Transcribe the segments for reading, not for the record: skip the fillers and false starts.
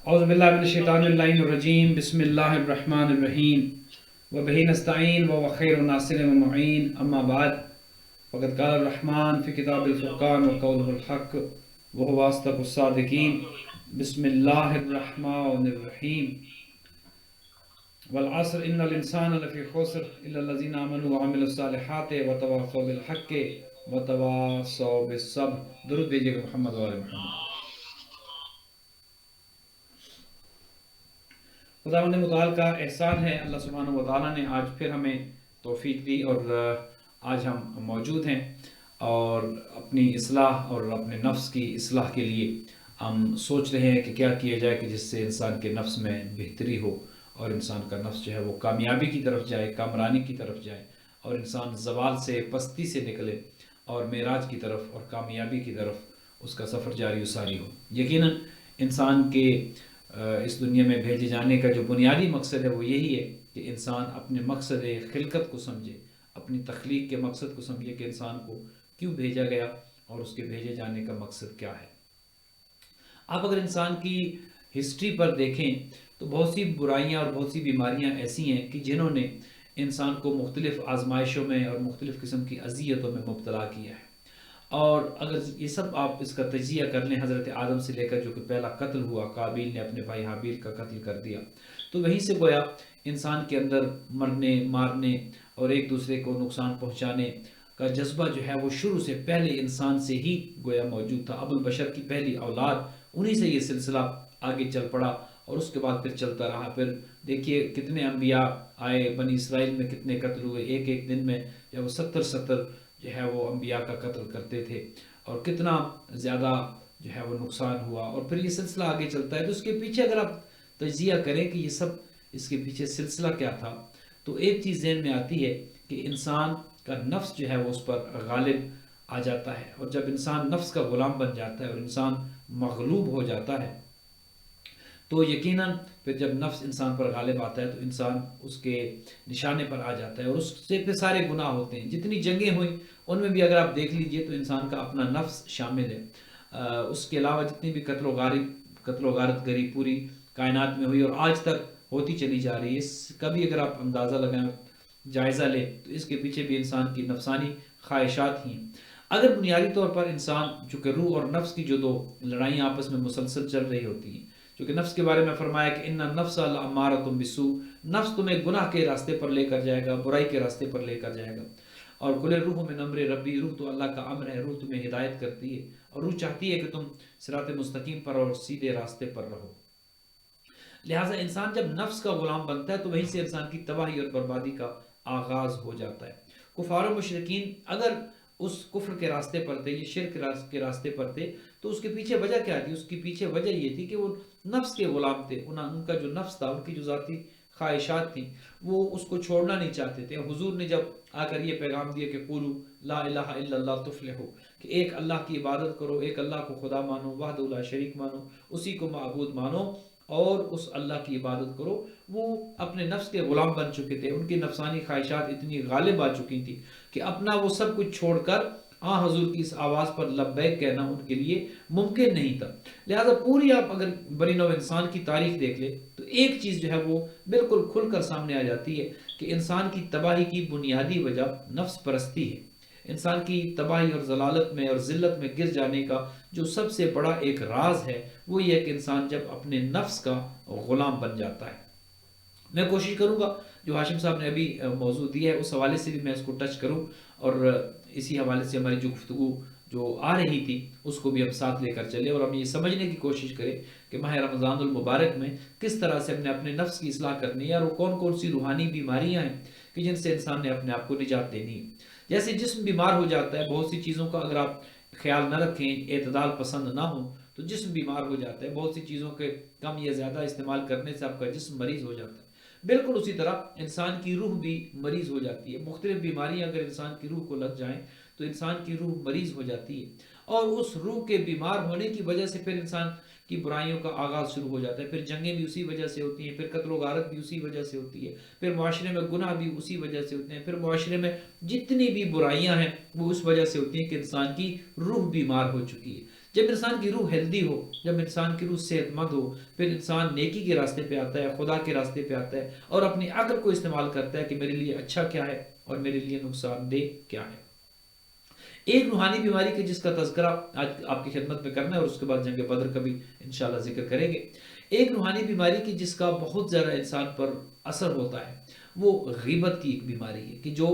اعوذ باللہ من الشیطان اللعین الرجیم بسم اللہ الرحمن الرحیم وبہ نستعین وخیر ناصر ومعین اما بعد فقد قال الرحمن فی کتاب الفرقان وقولہ الحق وهو اصدق الصادقین بسم اللہ الرحمن الرحیم والعصر ان الانسان لفی خسر الا الذین آمنوا وعملوا الصالحات وتواصوا بالحق وتواصوا بالصبر۔ درود بھیجیے گا محمد وآل محمد۔ خداوند متعال کا احسان ہے، اللہ سبحانہ و تعالیٰ نے آج پھر ہمیں توفیق دی اور آج ہم موجود ہیں اور اپنی اصلاح اور اپنے نفس کی اصلاح کے لیے ہم سوچ رہے ہیں کہ کیا کیا جائے کہ جس سے انسان کے نفس میں بہتری ہو اور انسان کا نفس جو ہے وہ کامیابی کی طرف جائے، کامرانی کی طرف جائے اور انسان زوال سے، پستی سے نکلے اور معراج کی طرف اور کامیابی کی طرف اس کا سفر جاری و ساری ہو۔ یقیناً انسان کے اس دنیا میں بھیجے جانے کا جو بنیادی مقصد ہے وہ یہی ہے کہ انسان اپنے مقصد خلقت کو سمجھے، اپنی تخلیق کے مقصد کو سمجھے کہ انسان کو کیوں بھیجا گیا اور اس کے بھیجے جانے کا مقصد کیا ہے۔ آپ اگر انسان کی ہسٹری پر دیکھیں تو بہت سی برائیاں اور بہت سی بیماریاں ایسی ہیں کہ جنہوں نے انسان کو مختلف آزمائشوں میں اور مختلف قسم کی اذیتوں میں مبتلا کیا ہے، اور اگر یہ سب آپ اس کا تجزیہ کر لیں، حضرت آدم سے لے کر جو کہ پہلا قتل ہوا، قابیل نے اپنے بھائی حابیل کا قتل کر دیا، تو وہیں سے گویا انسان کے اندر مرنے، مارنے اور ایک دوسرے کو نقصان پہنچانے کا جذبہ جو ہے وہ شروع سے پہلے انسان سے ہی گویا موجود تھا۔ ابو البشر کی پہلی اولاد، انہی سے یہ سلسلہ آگے چل پڑا اور اس کے بعد پھر چلتا رہا۔ پھر دیکھیے کتنے انبیاء آئے، بنی اسرائیل میں کتنے قتل ہوئے، ایک دن میں یا وہ 70 جو ہے وہ انبیاء کا قتل کرتے تھے اور کتنا زیادہ جو ہے وہ نقصان ہوا، اور پھر یہ سلسلہ آگے چلتا ہے۔ تو اس کے پیچھے اگر آپ تجزیہ کریں کہ یہ سب اس کے پیچھے سلسلہ کیا تھا، تو ایک چیز ذہن میں آتی ہے کہ انسان کا نفس جو ہے وہ اس پر غالب آ جاتا ہے، اور جب انسان نفس کا غلام بن جاتا ہے اور انسان مغلوب ہو جاتا ہے تو یقیناً پھر جب نفس انسان پر غالب آتا ہے تو انسان اس کے نشانے پر آ جاتا ہے اور اس سے پھر سارے گناہ ہوتے ہیں۔ جتنی جنگیں ہوئیں ان میں بھی اگر آپ دیکھ لیجئے تو انسان کا اپنا نفس شامل ہے۔ اس کے علاوہ جتنی بھی قتل و غارت گری پوری کائنات میں ہوئی اور آج تک ہوتی چلی جا رہی ہے، اس کا بھی اگر آپ اندازہ لگائیں، جائزہ لیں، تو اس کے پیچھے بھی انسان کی نفسانی خواہشات ہی ہیں۔ اگر بنیادی طور پر انسان چونکہ روح اور نفس کی جو دو لڑائیاں آپس میں مسلسل چل رہی ہوتی ہیں، چونکہ نفس کے بارے میں فرمایا کہ ان النفس لامارۃ بالسوء، نفس تمہیں گناہ کے راستے پر لے کر جائے گا، برائی کے راستے پر لے کر جائے گا، اور کل روح من امر ربی، روح تو اللہ کا امر ہے، روح تمہیں ہدایت کرتی ہے اور روح چاہتی ہے کہ تم صراط مستقیم پر اور سیدھے راستے پر رہو۔ لہٰذا انسان جب نفس کا غلام بنتا ہے تو وہیں سے انسان کی تباہی اور بربادی کا آغاز ہو جاتا ہے۔ کفار و مشرکین اگر اس کفر کے راستے پر تھے، یہ شرک کے راستے پر تھے، تو اس کے پیچھے وجہ کیا تھی؟ اس کے پیچھے وجہ یہ تھی کہ وہ نفس کے غلام تھے۔ ان کا جو نفس تھا، ان کی جو ذاتی خواہشات تھیں، وہ اس کو چھوڑنا نہیں چاہتے تھے۔ حضور نے جب آ کر یہ پیغام دیا کہ قولو لا الہ الا اللہ تفلحو، کہ ایک اللہ کی عبادت کرو، ایک اللہ کو خدا مانو، وحدہ لا شریک مانو، اسی کو معبود مانو اور اس اللہ کی عبادت کرو، وہ اپنے نفس کے غلام بن چکے تھے۔ ان کی نفسانی خواہشات اتنی غالب آ چکی تھی کہ اپنا وہ سب کچھ چھوڑ کر حضور کی اس آواز پر لبیک کہنا ان کے لیے ممکن نہیں تھا۔ لہٰذا پوری آپ اگر بنی نوع انسان کی تاریخ دیکھ لیں تو ایک چیز جو ہے وہ بالکل کھل کر سامنے آ جاتی ہے کہ انسان کی تباہی کی بنیادی وجہ نفس پرستی ہے۔ انسان کی تباہی اور ضلالت میں اور ذلت میں گر جانے کا جو سب سے بڑا ایک راز ہے وہ یہ کہ انسان جب اپنے نفس کا غلام بن جاتا ہے۔ میں کوشش کروں گا جو ہاشم صاحب نے ابھی موضوع دیا ہے اس حوالے سے بھی میں اس کو ٹچ کروں، اور اسی حوالے سے ہماری جو گفتگو جو آ رہی تھی اس کو بھی ہم ساتھ لے کر چلے اور ہم یہ سمجھنے کی کوشش کریں کہ ماہ رمضان المبارک میں کس طرح سے ہم نے اپنے نفس کی اصلاح کرنی ہے اور وہ کون کون سی روحانی بیماریاں ہیں کہ جن سے انسان نے اپنے آپ کو نجات دینی ہے۔ جیسے جسم بیمار ہو جاتا ہے، بہت سی چیزوں کا اگر آپ خیال نہ رکھیں، اعتدال پسند نہ ہو تو جسم بیمار ہو جاتا ہے۔ بہت سی چیزوں کے کم یا زیادہ استعمال کرنے سے آپ کا جسم مریض ہو جاتا ہے۔ بالکل اسی طرح انسان کی روح بھی مریض ہو جاتی ہے۔ مختلف بیماریاں اگر انسان کی روح کو لگ جائیں تو انسان کی روح مریض ہو جاتی ہے، اور اس روح کے بیمار ہونے کی وجہ سے پھر انسان کی برائیوں کا آغاز شروع ہو جاتا ہے۔ پھر جنگیں بھی اسی وجہ سے ہوتی ہیں، پھر قتل و غارت بھی اسی وجہ سے ہوتی ہے، پھر معاشرے میں گناہ بھی اسی وجہ سے ہوتے ہیں، پھر معاشرے میں جتنی بھی برائیاں ہیں وہ اس وجہ سے ہوتی ہیں کہ انسان کی روح بیمار ہو چکی ہے۔ جب انسان کی روح ہیلدی ہو، جب انسان کی روح صحت مند ہو، پھر انسان نیکی کے راستے پہ آتا ہے، خدا کے راستے پہ آتا ہے اور اپنی عقل کو استعمال کرتا ہے کہ میرے لیے اچھا کیا ہے اور میرے لیے نقصان دہ کیا ہے۔ ایک روحانی بیماری کے جس کا تذکرہ آج آپ کی خدمت میں کرنا ہے اور اس کے بعد جنگ بدر کا بھی انشاءاللہ ذکر کریں گے۔ ایک روحانی بیماری کی جس کا بہت زیادہ انسان پر اثر ہوتا ہے وہ غیبت کی ایک بیماری ہے کہ جو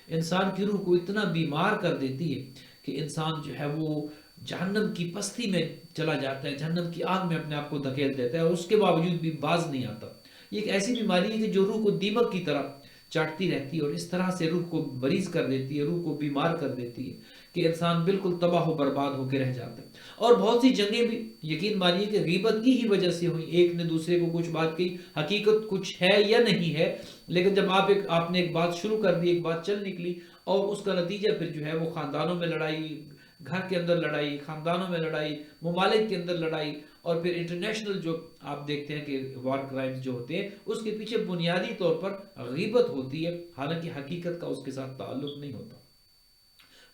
انسان کی روح کو اتنا بیمار کر دیتی ہے کہ انسان جو ہے وہ جہنم کی پستی میں چلا جاتا ہے، جہنم کی آگ میں اپنے آپ کو دھکیل دیتا ہے اور اس کے باوجود بھی باز نہیں آتا۔ یہ ایک ایسی بیماری ہے کہ جو روح کو دیمک کی طرح چاٹتی رہتی ہے اور اس طرح سے روح کو مریض کر دیتی ہے، روح کو بیمار کر دیتی ہے کہ انسان بالکل تباہ و برباد ہو کے رہ جاتا ہے۔ اور بہت سی جنگیں بھی یقین مانیے کہ غیبت کی ہی وجہ سے ہوئی، ایک نے دوسرے کو کچھ بات کہی، حقیقت کچھ ہے یا نہیں ہے، لیکن جب آپ نے ایک بات شروع کر دی، ایک بات چل نکلی اور اس کا نتیجہ پھر جو ہے وہ خاندانوں میں لڑائی، گھر کے اندر لڑائی، خاندانوں میں لڑائی، ممالک کے اندر لڑائی اور پھر انٹرنیشنل جو آپ دیکھتے ہیں کہ وار کرائمز جو ہوتے ہیں اس کے پیچھے بنیادی طور پر غیبت ہوتی ہے، حالانکہ حقیقت کا اس کے ساتھ تعلق نہیں ہوتا۔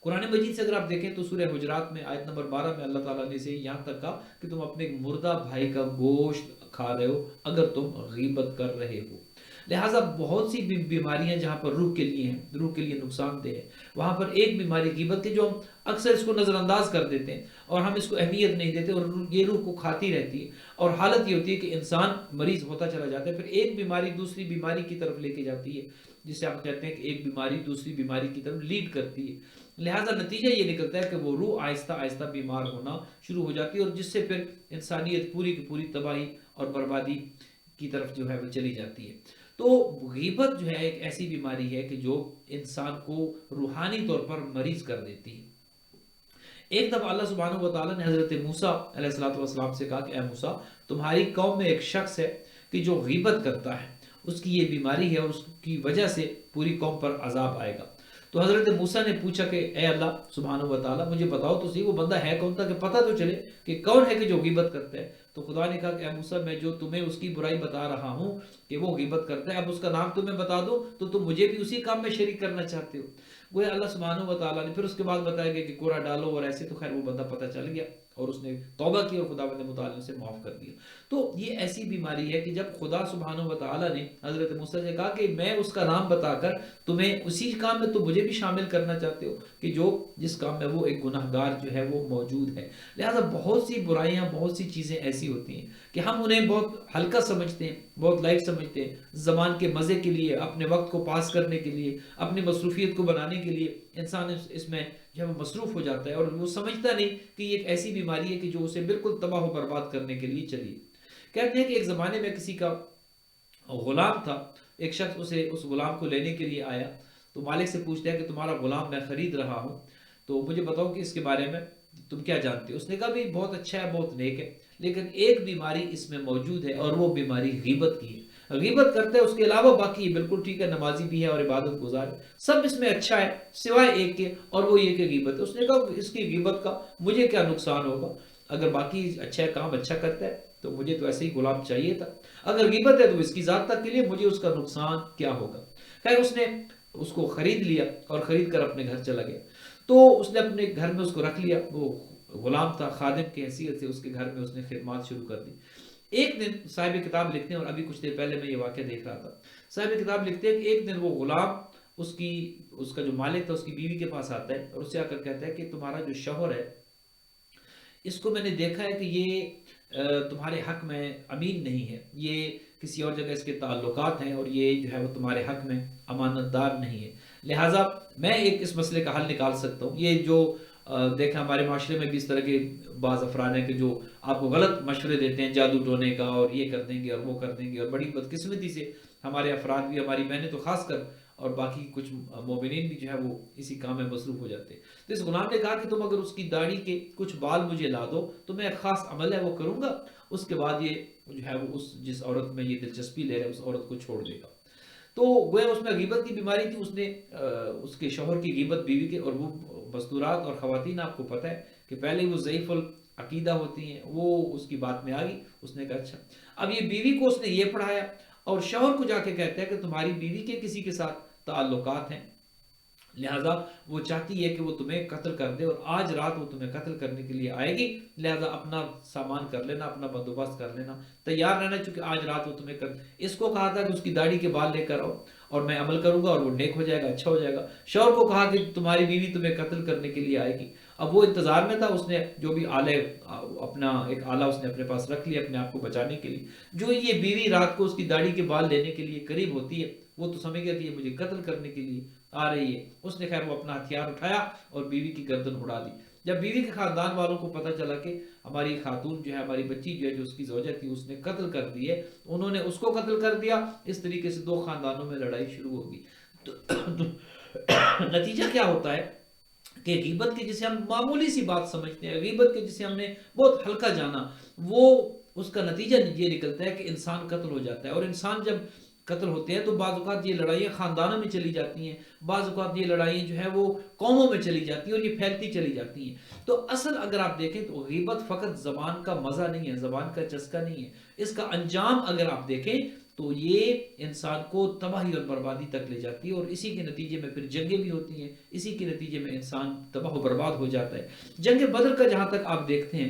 قرآن مجید سے اگر آپ دیکھیں تو سورہ حجرات میں آیت نمبر 12 میں اللہ تعالیٰ نے سے یہاں تک کہا کہ تم اپنے مردہ بھائی کا گوشت کھا رہے ہو اگر تم غیبت کر رہے ہو۔ لہٰذا بہت سی بیماریاں جہاں پر روح کے لیے ہیں، روح کے لیے نقصان دہ ہے، وہاں پر ایک بیماری غیبت کی جو ہم اکثر اس کو نظر انداز کر دیتے ہیں اور ہم اس کو اہمیت نہیں دیتے اور یہ روح کو کھاتی رہتی ہے اور حالت یہ ہوتی ہے کہ انسان مریض ہوتا چلا جاتا ہے، پھر ایک بیماری دوسری بیماری کی طرف لے کے جاتی ہے، جسے آپ کہتے ہیں کہ ایک بیماری دوسری بیماری کی طرف لیڈ کرتی ہے۔ لہٰذا نتیجہ یہ نکلتا ہے کہ وہ روح آہستہ آہستہ بیمار ہونا شروع ہو جاتی ہے اور جس سے پھر انسانیت پوری کی پوری تباہی اور بربادی کی طرف جو ہے وہ چلی جاتی ہے۔ تو غیبت جو ہے ایک ایسی بیماری ہے کہ جو انسان کو روحانی طور پر مریض کر دیتی ہے۔ ایک دفعہ اللہ سبحانہ و تعالیٰ نے حضرت موسیٰ علیہ السلام سے کہا کہ اے موسیٰ، تمہاری قوم میں ایک شخص ہے کہ جو غیبت کرتا ہے، اس کی یہ بیماری ہے اور اس کی وجہ سے پوری قوم پر عذاب آئے گا۔ تو حضرت موسیٰ نے پوچھا کہ اے اللہ سبحانہ و تعالیٰ، مجھے بتاؤ تو صحیح وہ بندہ ہے کون، تھا کہ پتہ تو چلے کہ کون ہے کہ جو غیبت کرتا ہے۔ تو خدا نے کہا کہ اے موسیٰ، میں جو تمہیں اس کی برائی بتا رہا ہوں کہ وہ غیبت کرتا ہے، اب اس کا نام تمہیں بتا دوں تو تم مجھے بھی اسی کام میں شریک کرنا چاہتے ہو۔ وہ اللہ سبحانہ و تعالیٰ نے پھر اس کے بعد بتایا گیا کہ کوڑا ڈالو اور ایسے، تو خیر وہ بندہ پتہ چل گیا اور اس نے توبہ کی اور خداوند متعال سے معاف کر دیا۔ تو یہ ایسی بیماری ہے کہ جب خدا سبحانہ و تعالیٰ نے حضرت موسیٰ سے کہا کہ میں اس کا نام بتا کر تمہیں اسی کام میں تو مجھے بھی شامل کرنا چاہتے ہو کہ جو جس کام میں وہ ایک گناہگار جو ہے وہ موجود ہے۔ لہٰذا بہت سی برائیاں، بہت سی چیزیں ایسی ہوتی ہیں کہ ہم انہیں بہت ہلکا سمجھتے ہیں، بہت لائٹ سمجھتے ہیں، زمان کے مزے کے لیے، اپنے وقت کو پاس کرنے کے لیے، اپنی مصروفیت کو بنانے کے لیے انسان اس میں جو ہے وہ مصروف ہو جاتا ہے اور وہ سمجھتا نہیں کہ یہ ایک ایسی بیماری ہے کہ جو اسے بالکل تباہ و برباد کرنے کے لیے چلی۔ کہتے ہیں کہ ایک زمانے میں کسی کا غلام تھا، ایک شخص اسے اس غلام کو لینے کے لیے آیا تو مالک سے پوچھتا ہے کہ تمہارا غلام میں خرید رہا ہوں تو مجھے بتاؤ کہ اس کے بارے میں تم کیا جانتے ہو۔ اس نے کہا بھی بہت اچھا ہے، بہت نیک ہے، لیکن ایک بیماری اس میں موجود ہے اور وہ بیماری غیبت کی ہے۔ غیبت کرتا ہے، اس کے علاوہ باقی یہ بالکل ٹھیک ہے، نمازی بھی ہے اور عبادت گزار ہے، سب اس میں اچھا ہے سوائے ایک کے، اور وہ یہ کہ غیبت ہے۔ اس نے کہا اس کی غیبت کا مجھے کیا نقصان ہوگا، اگر باقی اچھا کام اچھا کرتا ہے تو مجھے تو ایسے ہی غلام چاہیے تھا، اگر غیبت ہے تو اس کی ذات تک کے لیے مجھے اس کا نقصان کیا ہوگا۔ خیر اس نے اس کو خرید لیا اور خرید کر اپنے گھر چلا گیا۔ تو اس نے اپنے گھر میں اس کو رکھ لیا، وہ غلام تھا، خادم کی حیثیت سے اس کے گھر میں اس نے خدمات شروع کر دی۔ ایک دن صاحب کتاب لکھتے ہیں، اور ابھی کچھ دیر پہلے میں یہ واقعہ دیکھ رہا تھا، صاحب کتاب لکھتے ہیں کہ ایک دن وہ غلام اس کا جو مالک تھا اس کی بیوی کے پاس آتا ہے اور اس سے آ کر کہتا ہے کہ تمہارا جو شوہر ہے اس کو میں نے دیکھا ہے کہ یہ تمہارے حق میں امین نہیں ہے، یہ کسی اور جگہ اس کے تعلقات ہیں اور یہ جو ہے وہ تمہارے حق میں امانت دار نہیں ہے، لہٰذا میں ایک اس مسئلے کا حل نکال سکتا ہوں۔ یہ جو دیکھیں ہمارے معاشرے میں بھی اس طرح کے بعض افراد ہیں کہ جو آپ کو غلط مشورے دیتے ہیں جادو ٹونے کا، اور یہ کر دیں گے اور وہ کر دیں گے، اور بڑی بدقسمتی سے ہمارے افراد بھی، ہماری بہنیں تو خاص کر اور باقی کچھ مومنین بھی جو ہے وہ اسی کام میں مصروف ہو جاتے ہیں۔ تو اس غلام نے کہا کہ تم اگر اس کی داڑھی کے کچھ بال مجھے لا دو تو میں ایک خاص عمل ہے وہ کروں گا، اس کے بعد یہ جو ہے وہ جس عورت میں یہ دلچسپی لے رہا ہے اس عورت کو چھوڑ دے گا۔ تو گویا اس میں غیبت کی بیماری تھی، اس نے اس کے شوہر کی غیبت بیوی کے، اور وہ مستورات اور خواتین آپ کو پتہ ہے کہ پہلے وہ ضعیف العقیدہ ہوتی ہیں، وہ اس کی بات میں آ گئی۔ اس نے کہا اچھا، اب یہ بیوی کو اس نے یہ پڑھایا اور شوہر کو جا کے کہتا ہے کہ تمہاری بیوی کے کسی کے ساتھ تعلقات ہیں لہٰذا وہ چاہتی ہے کہ وہ تمہیں قتل کر دے، اور آج رات وہ تمہیں قتل کرنے کے لیے آئے گی، لہٰذا اپنا سامان کر لینا، اپنا بندوبست کر لینا، تیار رہنا، چونکہ آج رات وہ تمہیں اس کو کہا تھا کہ اس کی داڑھی کے بال لے کر آؤ اور میں عمل کروں گا اور وہ نیک ہو جائے گا، اچھا ہو جائے گا۔ شوہر کو کہا کہ تمہاری بیوی تمہیں قتل کرنے کے لیے آئے گی۔ اب وہ انتظار میں تھا، اس نے جو بھی آلے، اپنا ایک آلہ اس نے اپنے پاس رکھ لیا اپنے آپ کو بچانے کے لیے۔ جو یہ بیوی رات کو اس کی داڑھی کے بال لینے کے لیے قریب ہوتی ہے، وہ تو سمجھ گیا کہ یہ مجھے قتل کرنے کے لیے آ رہی ہے۔ اس نے خیر وہ اپنا ہتھیار اٹھایا اور بیوی کی گردن اڑا دی۔ جب بیوی کے خاندان والوں کو پتہ چلا کہ ہماری خاتون جو ہے، ہماری بچی جو ہے، جو اس کی زوجہ تھی، اس نے قتل کر دی ہے، انہوں نے اس کو قتل کر دیا۔ اس طریقے سے دو خاندانوں میں لڑائی شروع ہوگی۔ تو نتیجہ کیا ہوتا ہے کہ غیبت کے جسے ہم معمولی سی بات سمجھتے ہیں، غیبت کے جسے ہم نے بہت ہلکا جانا، وہ اس کا نتیجہ یہ نکلتا ہے کہ انسان قتل ہو جاتا ہے۔ اور انسان جب قتل ہوتے ہیں تو بعض اوقات یہ لڑائیاں خاندانوں میں چلی جاتی ہیں، بعض اوقات یہ لڑائیاں جو ہے وہ قوموں میں چلی جاتی ہیں اور یہ پھیلتی چلی جاتی ہیں۔ تو اصل اگر آپ دیکھیں تو غیبت فقط زبان کا مزہ نہیں ہے، زبان کا چسکہ نہیں ہے، اس کا انجام اگر آپ دیکھیں تو یہ انسان کو تباہی اور بربادی تک لے جاتی ہے، اور اسی کے نتیجے میں پھر جنگیں بھی ہوتی ہیں، اسی کے نتیجے میں انسان تباہ و برباد ہو جاتا ہے۔ جنگ بدر کا جہاں تک آپ دیکھتے ہیں،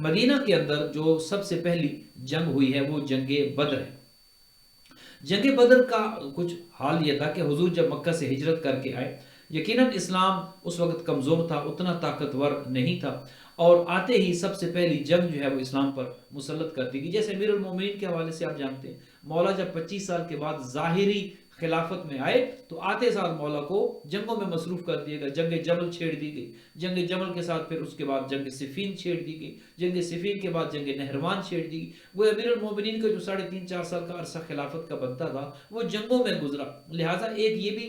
مدینہ کے اندر جو سب سے پہلی جنگ ہوئی ہے وہ جنگ بدر ہے۔ جنگ بدر کا کچھ حال یہ تھا کہ حضور جب مکہ سے ہجرت کر کے آئے، یقیناً اسلام اس وقت کمزور تھا، اتنا طاقتور نہیں تھا، اور آتے ہی سب سے پہلی جنگ جو ہے وہ اسلام پر مسلط کر دی گئی۔ جیسے امیر المومنین کے حوالے سے آپ جانتے ہیں، مولا جب 25 سال کے بعد ظاہری خلافت میں آئے تو آتے ساتھ مولا کو جنگوں میں مصروف کر دیا گیا۔ جنگ جمل چھیڑ دی گئی، جنگ جمل کے ساتھ پھر اس کے بعد جنگ صفین چھیڑ دی گئی، جنگ صفین کے بعد جنگ نہروان چھیڑ دی گئی۔ وہ امیر المومنین کا جو 3.5-4 سال کا عرصہ خلافت کا بنتا تھا وہ جنگوں میں گزرا۔ لہٰذا ایک یہ بھی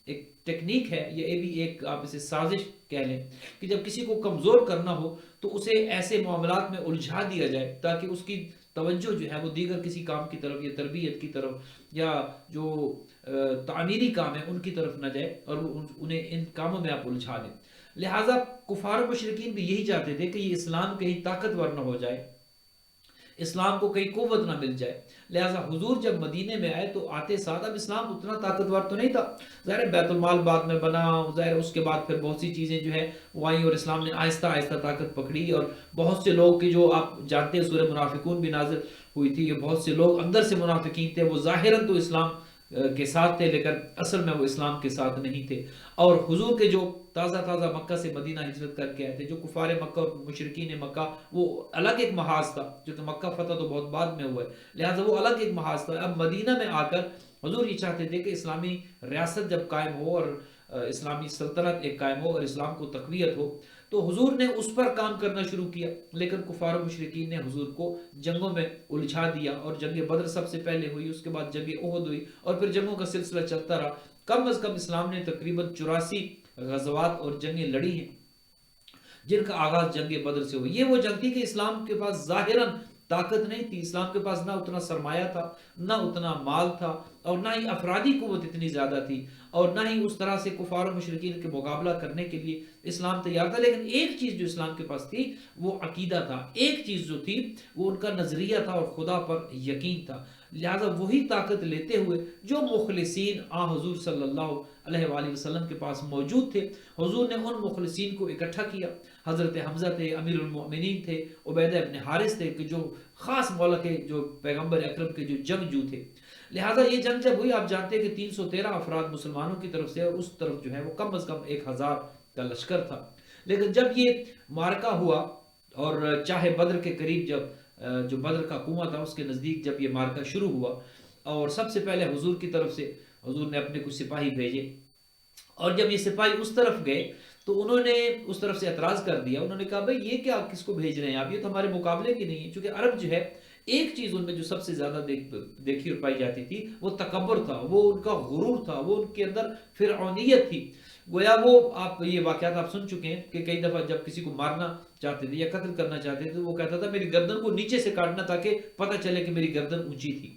ایک ٹیکنیک ہے، یہ بھی ایک آپ اسے سازش کہہ لیں، کہ جب کسی کو کمزور کرنا ہو تو اسے ایسے معاملات میں الجھا دیا جائے تاکہ اس کی توجہ جو ہے وہ دیگر کسی کام کی طرف یا تربیت کی طرف یا جو تعمیری کام ہے ان کی طرف نہ جائے، اور انہیں ان کاموں میں آپ الجھا دیں۔ لہٰذا کفار و مشرکین بھی یہی چاہتے تھے کہ یہ اسلام کہیں طاقتور نہ ہو جائے، اسلام کو کئی قوت نہ مل جائے۔ لہٰذا حضور جب مدینے میں آئے تو آتے ساتھ، اب اسلام اتنا طاقتور تو نہیں تھا، ظاہر بیت المال بعد میں بنا، ظاہر اس کے بعد پھر بہت سی چیزیں جو ہے وہ آئیں اور اسلام نے آہستہ آہستہ طاقت پکڑی، اور بہت سے لوگ کی جو آپ جانتے ہیں سورہ منافقون بھی نازل ہوئی تھی، یہ بہت سے لوگ اندر سے منافقین تھے، وہ ظاہراً تو اسلام کے ساتھ تھے لیکن اصل میں وہ اسلام کے ساتھ نہیں تھے۔ اور حضور کے جو تازہ تازہ مکہ سے مدینہ ہجرت کر کے آئے تھے، جو کفار مکہ اور مشرکین مکہ، وہ الگ ایک محاذ تھا، جو کہ مکہ فتح تو بہت بعد میں ہوا ہے، لہٰذا وہ الگ ایک محاذ تھا۔ اب مدینہ میں آ کر حضور یہ چاہتے تھے کہ اسلامی ریاست جب قائم ہو اور اسلامی سلطنت ایک قائم ہو اور اسلام کو تقویت ہو، تو حضور نے اس پر کام کرنا شروع کیا، لیکن کفار و مشرکین نے حضور کو جنگوں میں الجھا دیا، اور جنگ بدر سب سے پہلے ہوئی، اس کے بعد جنگ احد ہوئی، اور پھر جنگوں کا سلسلہ چلتا رہا۔ کم از کم اسلام نے تقریباً 84 غزوات اور جنگیں لڑی ہیں، جن کا آغاز جنگ بدر سے ہوئی۔ یہ وہ جنگ تھی کہ اسلام کے پاس ظاہراً طاقت نہیں تھی، اسلام کے پاس نہ اتنا سرمایہ تھا، نہ اتنا مال تھا، اور نہ ہی افرادی قوت اتنی زیادہ تھی، اور نہ ہی اس طرح سے کفار و مشرکین کے مقابلہ کرنے کے لیے اسلام تیار تھا۔ لیکن ایک چیز جو اسلام کے پاس تھی وہ عقیدہ تھا، ایک چیز جو تھی وہ ان کا نظریہ تھا اور خدا پر یقین تھا۔ لہٰذا وہی طاقت لیتے ہوئے جو مخلصین حضور صلی اللہ علیہ وآلہ وسلم کے پاس موجود تھے، حضور نے ان مخلصین کو اکٹھا کیا۔ حضرت حمزہ تھے، امیر المؤمنین تھے، عبیدہ ابن حارث تھے، کہ جو خاص مولا کے جو پیغمبر اکرم کے جو جنگجو تھے۔ لہٰذا یہ جنگ جب ہوئی، آپ جانتے ہیں کہ 313 افراد مسلمانوں کی طرف سے، اور اس طرف جو ہے وہ کم از کم 1000 کا لشکر تھا۔ لیکن جب یہ معرکہ ہوا، اور چاہے بدر کے قریب جب جو بدر کا کنواں تھا اس کے نزدیک جب یہ معرکہ شروع ہوا، اور سب سے پہلے حضور کی طرف سے حضور نے اپنے کچھ سپاہی بھیجے، اور جب یہ سپاہی اس طرف گئے تو انہوں نے اس طرف سے اعتراض کر دیا۔ انہوں نے کہا بھائی یہ کیا، کس کو بھیج رہے ہیں آپ، یہ تو ہمارے مقابلے کی نہیں ہے۔ چونکہ عرب جو ہے، ایک چیز ان میں جو سب سے زیادہ دیکھی اور پائی جاتی تھی وہ تکبر تھا، وہ ان کا غرور تھا، وہ ان کے اندر فرعونیت تھی۔ گویا وہ آپ یہ واقعات آپ سن چکے ہیں کہ کئی دفعہ جب کسی کو مارنا چاہتے تھے یا قتل کرنا چاہتے تھے تو وہ کہتا تھا میری گردن کو نیچے سے کاٹنا تاکہ پتہ چلے کہ میری گردن اونچی تھی۔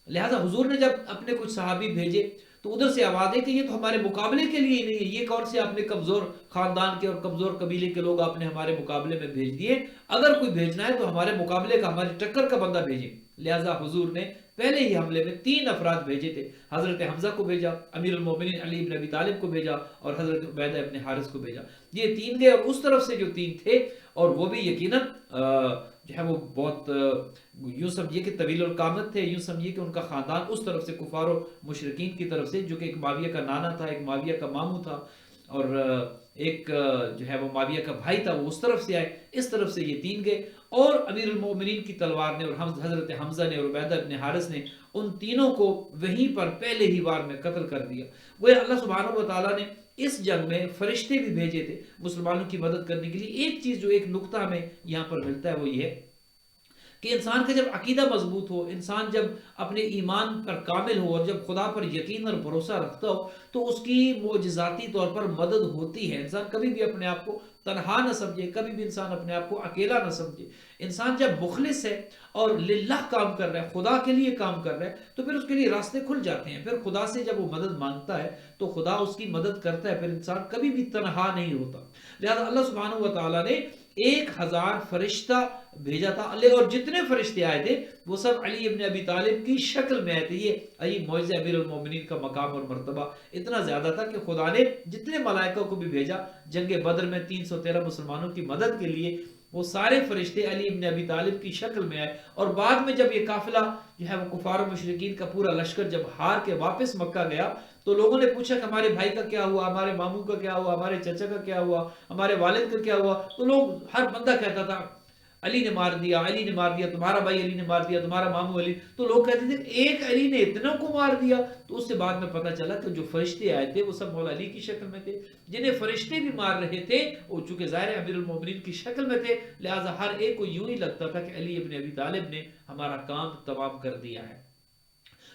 لہٰذا حضور نے جب اپنے کچھ صحابی بھیجے تو ادھر سے آوازیں کہ یہ تو ہمارے مقابلے کے لیے ہی نہیں ہے، یہ کون سے آپ نے کمزور خاندان کے اور کمزور قبیلے کے لوگ آپ نے ہمارے مقابلے میں بھیج دیے، اگر کوئی بھیجنا ہے تو ہمارے مقابلے کا، ہماری ٹکر کا بندہ بھیجیں۔ لہٰذا حضور نے پہلے ہی حملے میں 3 افراد بھیجے تھے، حضرت حمزہ کو بھیجا، امیر المومنین علی بن ابی طالب کو بھیجا، اور حضرت عبیدہ ابن حارث کو بھیجا۔ یہ 3 گئے، اور اس طرف سے جو 3 تھے، اور وہ بھی یقیناً جو ہے وہ بہت یوں سمجھیے کہ طویل القامت تھے، یوں سمجھیے کہ ان کا خاندان اس طرف سے کفار و مشرکین کی طرف سے، جو کہ ایک معاویہ کا نانا تھا، ایک معاویہ کا ماموں تھا، اور ایک جو ہے وہ معاویہ کا بھائی تھا، وہ اس طرف سے آئے، اس طرف سے یہ 3 گئے، اور امیر المومنین کی تلوار نے اور حضرت حمزہ نے اور عبیدہ ابن حارث نے ان تینوں کو وہیں پر پہلے ہی وار میں قتل کر دیا۔ وہ اللہ سبحانہ و تعالیٰ نے اس جنگ میں فرشتے بھی بھیجے تھے مسلمانوں کی مدد کرنے کے لیے۔ ایک چیز جو ایک نقطہ ہمیں یہاں پر ملتا ہے وہ یہ ہے کہ انسان کا جب عقیدہ مضبوط ہو، انسان جب اپنے ایمان پر کامل ہو، اور جب خدا پر یقین اور بھروسہ رکھتا ہو، تو اس کی معجزاتی طور پر مدد ہوتی ہے۔ انسان کبھی بھی اپنے آپ کو تنہا نہ سمجھے، کبھی بھی انسان اپنے آپ کو اکیلا نہ سمجھے۔ انسان جب مخلص ہے اور للہ کام کر رہا ہے، خدا کے لیے کام کر رہا ہے، تو پھر اس کے لیے راستے کھل جاتے ہیں۔ پھر خدا سے جب وہ مدد مانگتا ہے تو خدا اس کی مدد کرتا ہے، پھر انسان کبھی بھی تنہا نہیں ہوتا۔ لہذا اللہ سبحانہ و تعالیٰ نے 1000 فرشتہ بھیجا تھا، اور جتنے فرشتے آئے تھے وہ سب علی ابن ابی طالب کی شکل میں آئے تھے۔ یہ معجزہ امیر المومنین کا مقام اور مرتبہ اتنا زیادہ تھا کہ خدا نے جتنے ملائکہ کو بھی بھیجا جنگ بدر میں 313 مسلمانوں کی مدد کے لیے، وہ سارے فرشتے علی ابن ابی طالب کی شکل میں آئے۔ اور بعد میں جب یہ قافلہ جو ہے وہ کفار و مشرکین کا پورا لشکر جب ہار کے واپس مکہ گیا، تو لوگوں نے پوچھا کہ ہمارے بھائی کا کیا ہوا، ہمارے ماموں کا کیا ہوا، ہمارے چچا کا کیا ہوا، ہمارے والد کا کیا ہوا؟ تو لوگ، ہر بندہ کہتا تھا علی نے مار دیا، علی نے مار دیا، تمہارا بھائی علی نے مار دیا، تمہارا ماموں علی۔ تو لوگ کہتے تھے ایک علی نے اتنوں کو مار دیا۔ تو اس سے بعد میں پتہ چلا کہ جو فرشتے آئے تھے وہ سب مولا علی کی شکل میں تھے، جنہیں فرشتے بھی مار رہے تھے وہ چونکہ ظاہر امیر المومنین کی شکل میں تھے، لہٰذا ہر ایک کو یوں ہی لگتا تھا کہ علی ابن ابی طالب نے ہمارا کام تمام کر دیا ہے۔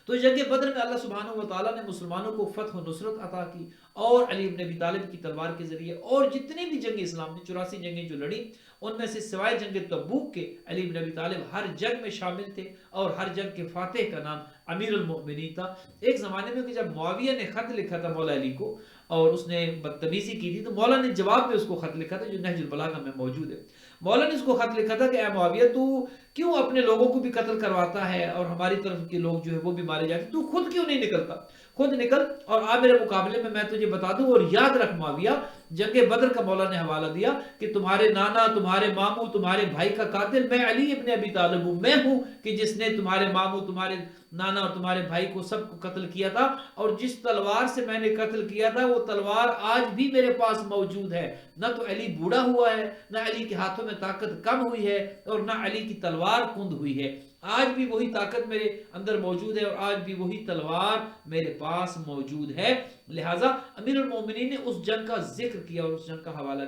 تو جنگ بدر میں اللہ سبحانہ و تعالیٰ نے مسلمانوں کو فتح و نصرت عطا کی، اور علی ابن ابی طالب کی تلوار کے ذریعے، اور جتنے بھی جنگ اسلام نے 84 جنگیں جو لڑی، ان میں سے سوائے جنگ تبوک کے علی ابن ابی طالب ہر جنگ میں شامل تھے، اور ہر جنگ کے فاتح کا نام امیر المؤمنین تھا۔ ایک زمانے میں کہ جب معاویہ نے خط لکھا تھا مولا علی کو، اور اس نے بدتمیزی کی تھی، تو مولا نے جواب میں اس کو خط لکھا تھا جو نہج البلاغہ میں موجود ہے۔ مولا نے اس کو خط لکھا تھا کہ اے معاویہ، تو کیوں اپنے لوگوں کو بھی قتل کرواتا ہے، اور ہماری طرف کے لوگ جو ہے وہ بھی مارے جاتے، تو خود کیوں نہیں نکلتا؟ خود نکل اور آ میرے مقابلے میں تجھے بتا دوں۔ اور یاد رکھ معاویہ، جنگ بدر کا مولا نے حوالہ دیا کہ تمہارے نانا، تمہارے ماموں، تمہارے بھائی کا قاتل میں علی ابن ابی طالب ہوں، میں ہوں کہ جس نے تمہارے ماموں، تمہارے نانا اور تمہارے بھائی کو سب کو قتل کیا تھا، اور جس تلوار سے میں نے قتل کیا تھا وہ تلوار آج بھی میرے پاس موجود ہے۔ نہ تو علی بوڑھا ہوا ہے، نہ علی کے ہاتھوں میں طاقت کم ہوئی ہے، اور نہ علی کی تلوار کند ہوئی ہے۔ آج بھی وہی طاقت میرے اندر موجود ہے، اور آج بھی وہی تلوار میرے پاس موجود ہے۔ لہٰذا امیر المومنین نے اس جنگ کا ذکر کیا اور اس جنگ کا حوالہ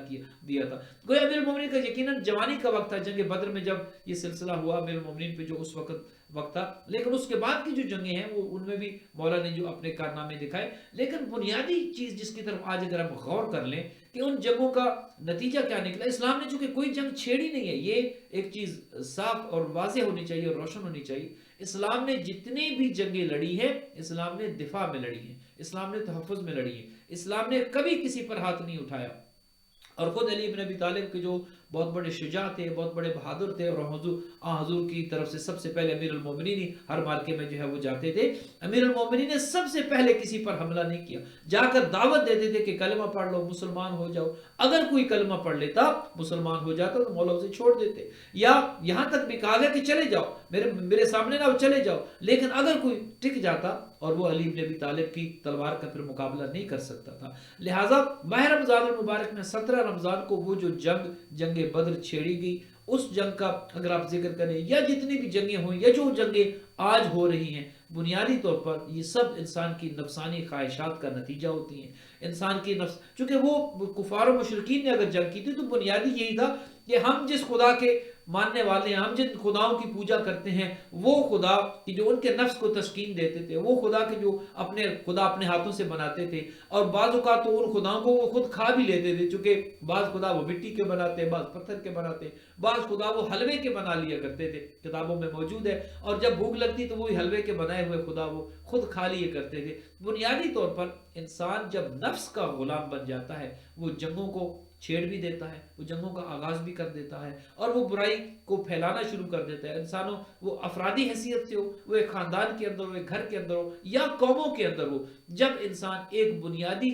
دیا تھا۔ گویا امیر المومنین کا یقیناً جوانی کا وقت تھا جنگ بدر میں جب یہ سلسلہ ہوا امیر المومنین پہ جو اس وقت تھا، لیکن اس کے بعد کی جو جنگیں ہیں وہ ان میں بھی مولا نے جو اپنے کارنامے دکھائے۔ لیکن بنیادی چیز جس کی طرف آج اگر ہم غور کر لیں کہ ان جنگوں کا نتیجہ کیا نکلا، اسلام نے چونکہ کوئی جنگ چھیڑی نہیں ہے، یہ ایک چیز صاف اور واضح ہونی چاہیے اور روشن ہونی چاہیے۔ اسلام نے جتنی بھی جنگیں لڑی ہیں، اسلام نے دفاع میں لڑی ہیں، اسلام نے تحفظ میں لڑی ہیں، اسلام نے کبھی کسی پر ہاتھ نہیں اٹھایا۔ اور خود علی ابن ابی طالب کے جو بہت بڑے شجاع تھے، بہت بڑے بہادر تھے، اور حضور کی طرف سے سب سے پہلے امیر المومنین ہر مارکے میں جو ہے وہ جاتے تھے۔ امیر المومنین نے سب سے پہلے کسی پر حملہ نہیں کیا، جا کر دعوت دیتے تھے کہ کلمہ پڑھ لو، مسلمان ہو جاؤ۔ اگر کوئی کلمہ پڑھ لیتا، مسلمان ہو جاتا، تو مولا اسے چھوڑ دیتے، یا یہاں تک بھی کہا گیا کہ چلے جاؤ، میرے سامنے نہ چلے جاؤ۔ لیکن اگر کوئی ٹک جاتا، اور وہ علی ابن ابی طالب کی تلوار کا پھر مقابلہ نہیں کر سکتا تھا۔ لہٰذا ماہ رمضان المبارک میں 17 رمضان کو وہ جو جنگ بدر چھیڑی گئی، اس جنگ کا اگر آپ ذکر کریں، یا جتنی بھی جنگیں ہوئیں، یا جو جنگیں آج ہو رہی ہیں، بنیادی طور پر یہ سب انسان کی نفسانی خواہشات کا نتیجہ ہوتی ہیں۔ انسان کی نفس، چونکہ وہ کفار و مشرکین نے اگر جنگ کی تھی تو بنیادی یہی تھا کہ ہم جس خدا کے ماننے والے ہیں، ہم جن خداؤں کی پوجا کرتے ہیں وہ خدا کہ جو ان کے نفس کو تسکین دیتے تھے، وہ خدا کے جو خدا اپنے ہاتھوں سے بناتے تھے، اور بعض اوقات تو ان خداؤں کو وہ خود کھا بھی لیتے تھے، چونکہ بعض خدا وہ مٹی کے بناتے، بعض پتھر کے بناتے، بعض خدا وہ حلوے کے بنا لیا کرتے تھے، کتابوں میں موجود ہے، اور جب بھوک لگتی تو وہی حلوے کے بنائے ہوئے خدا وہ خود کھا لیے کرتے تھے۔ بنیادی طور پر انسان جب نفس کا غلام بن جاتا ہے وہ جنگوں کو چھیڑ بھی دیتا ہے، وہ جنگوں کا آغاز بھی کر دیتا ہے، اور وہ برائی کو پھیلانا شروع کر دیتا ہے۔ انسانوں وہ افرادی حیثیت سے ہو، وہ ایک خاندان کے اندر ہو، ایک گھر کے اندر ہو، یا قوموں کے اندر ہو، جب انسان ایک بنیادی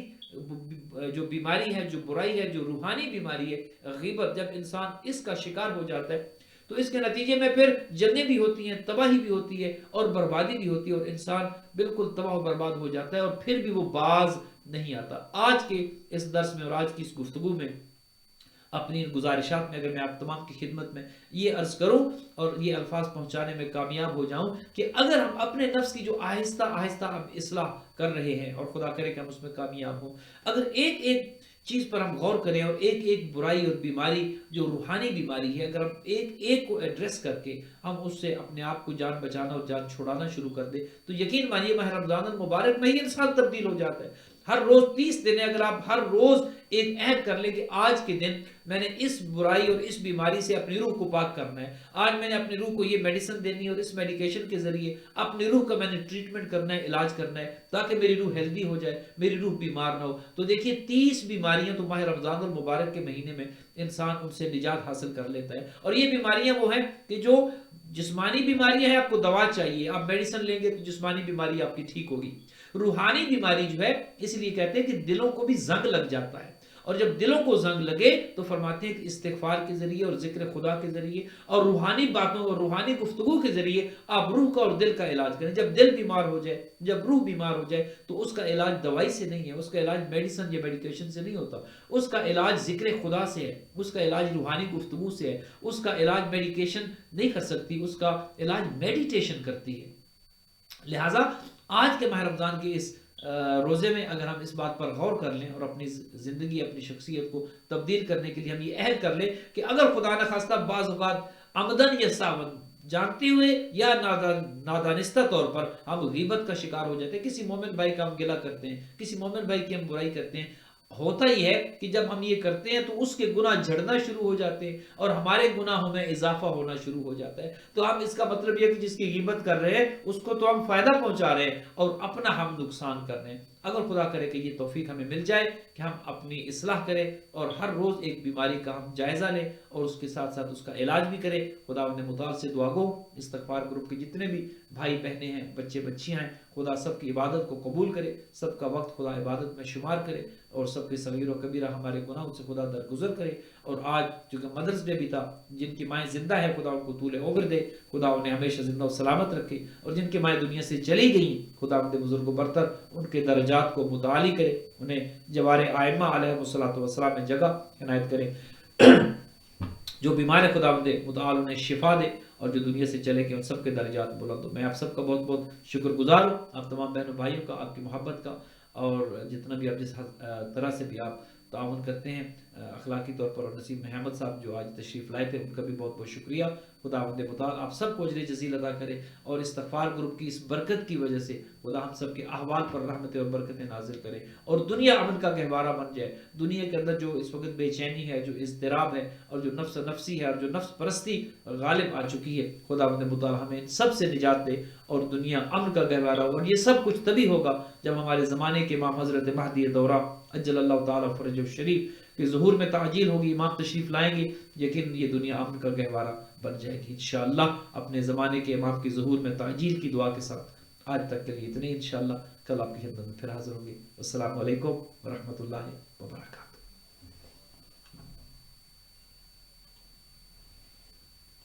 جو بیماری ہے، جو برائی ہے، جو روحانی بیماری ہے، غیبت، جب انسان اس کا شکار ہو جاتا ہے تو اس کے نتیجے میں پھر جنگیں بھی ہوتی ہیں، تباہی بھی ہوتی ہے، اور بربادی بھی ہوتی ہے، اور انسان بالکل تباہ و برباد ہو جاتا ہے، اور پھر بھی وہ باز نہیں آتا۔ آج کے اس درس میں اور آج کی اس گفتگو میں، اپنی گزارشات میں، اگر میں آپ تمام کی خدمت میں یہ عرض کروں اور یہ الفاظ پہنچانے میں کامیاب ہو جاؤں کہ اگر ہم اپنے نفس کی جو آہستہ آہستہ ہم اصلاح کر رہے ہیں، اور خدا کرے کہ ہم اس میں کامیاب ہوں، اگر ایک ایک چیز پر ہم غور کریں، اور ایک ایک برائی اور بیماری جو روحانی بیماری ہے، اگر ہم ایک ایک کو ایڈریس کر کے ہم اس سے اپنے آپ کو جان بچانا اور جان چھڑانا شروع کر دیں، تو یقین مانیے ماہ رمضان المبارک میں ہی انسان تبدیل ہو جاتا ہے۔ ہر روز 30 دن ہے، اگر آپ ہر روز ایک عہد کر لیں کہ آج کے دن میں نے اس برائی اور اس بیماری سے اپنی روح کو پاک کرنا ہے، آج میں نے اپنی روح کو یہ میڈیسن دینی ہے، اور اس میڈیکیشن کے ذریعے اپنی روح کا میں نے ٹریٹمنٹ کرنا ہے، علاج کرنا ہے، تاکہ میری روح ہیلدی ہو جائے، میری روح بیمار نہ ہو، تو دیکھیے 30 بیماریاں تو ماہ رمضان المبارک کے مہینے میں انسان ان سے نجات حاصل کر لیتا ہے۔ اور یہ بیماریاں وہ ہیں کہ جو جسمانی بیماریاں ہیں، آپ کو دوا چاہیے، آپ میڈیسن لیں گے تو جسمانی بیماری آپ کی ٹھیک ہوگی۔ روحانی بیماری جو ہے، اس لیے کہتے ہیں کہ دلوں کو بھی زنگ لگ جاتا ہے، اور جب دلوں کو زنگ لگے تو فرماتے ہیں کہ استغفار کے ذریعے اور ذکر خدا کے ذریعے اور روحانی باتوں اور روحانی گفتگو کے ذریعے آپ روح کا اور دل کا علاج کریں۔ جب دل بیمار ہو جائے، جب روح بیمار ہو جائے، تو اس کا علاج دوائی سے نہیں ہے، اس کا علاج میڈیسن یا میڈیکیشن سے نہیں ہوتا، اس کا علاج ذکر خدا سے ہے، اس کا علاج روحانی گفتگو سے ہے، اس کا علاج میڈیکیشن نہیں کر سکتی، اس کا علاج میڈیٹیشن کرتی ہے۔ لہٰذا آج کے ماہ رمضان کے اس روزے میں اگر ہم اس بات پر غور کر لیں اور اپنی زندگی، اپنی شخصیت کو تبدیل کرنے کے لیے ہم یہ عہد کر لیں کہ اگر خدا نخواستہ بعض اوقات عمدن یا ساون، جانتے ہوئے یا نادانستہ طور پر ہم غیبت کا شکار ہو جاتے ہیں، کسی مومن بھائی کا ہم گلہ کرتے ہیں، کسی مومن بھائی کی ہم برائی کرتے ہیں، ہوتا ہی ہے کہ جب ہم یہ کرتے ہیں تو اس کے گناہ جھڑنا شروع ہو جاتے ہیں، اور ہمارے گناہوں میں اضافہ ہونا شروع ہو جاتا ہے، تو ہم اس کا مطلب یہ کہ جس کی غیبت کر رہے ہیں اس کو تو ہم فائدہ پہنچا رہے ہیں اور اپنا ہم نقصان کر رہے ہیں۔ اگر خدا کرے کہ یہ توفیق ہمیں مل جائے کہ ہم اپنی اصلاح کریں اور ہر روز ایک بیماری کا ہم جائزہ لیں اور اس کے ساتھ ساتھ اس کا علاج بھی کریں۔ خدا انہیں مطال سے دعا گو استغفار گروپ کے جتنے بھی بھائی بہنیں ہیں، بچے بچیاں ہیں، خدا سب کی عبادت کو قبول کرے، سب کا وقت خدا عبادت میں شمار کرے، اور سب کے صغیر و کبیرہ ہمارے گناہوں سے خدا درگزر کرے۔ اور آج چونکہ مدرس ڈے بھی تھا، جن کی مائیں زندہ ہے خدا ان کو طول عمر دے، خدا انہیں ہمیشہ زندہ و سلامت رکھے، اور جن کی مائیں دنیا سے چلی گئیں خدا ان کے بزرگ و برتر ان کے درجات کو متعالی کرے، انہیں جوار ائمہ علیہ السلام میں جگہ عنایت کرے۔ جو بیمار ہے خدا متعال انہیں شفا دے، اور جو دنیا سے چلے گئے ان سب کے درجات بلند ہو۔ میں آپ سب کا بہت بہت شکر گزار ہوں، آپ تمام بہنوں بھائیوں کا، آپ کی محبت کا، اور جتنا بھی آپ جس طرح سے بھی آپ تعاون کرتے ہیں اخلاقی طور پر۔ اور نسیم محمد صاحب جو آج تشریف لائے تھے، ان کا بھی بہت بہت شکریہ۔ خداوند متعال آپ سب کو اجر جزیل عطا کرے، اور استغفار گروپ کی اس برکت کی وجہ سے خدا ہم سب کے احوال پر رحمتیں اور برکتیں نازل کرے، اور دنیا امن کا گہوارہ بن جائے۔ دنیا کے اندر جو اس وقت بے چینی ہے، جو اضطراب ہے، اور جو نفس نفسی ہے، اور جو نفس پرستی غالب آ چکی ہے، خداوند متعال ہمیں ان سب سے نجات دے اور دنیا امن کا گہوارہ ہو۔ اور یہ سب کچھ تبھی ہوگا جب ہمارے زمانے کے امام حضرت مہدی دورہ عجل اللہ تعالیٰ فرجہ الشریف کے ظہور میں تعجیل ہوگی، امام تشریف لائیں گے، یقین یہ دنیا امن کا گہوارہ بن جائے گی انشاءاللہ۔ اپنے زمانے کے امام کے ظہور میں تعجیل کی دعا کے ساتھ آج تک کے لیے اتنے، انشاءاللہ کل آپ کی خدمت میں پھر حاضر ہوں گے۔ السلام علیکم ورحمۃ اللہ وبرکاتہ۔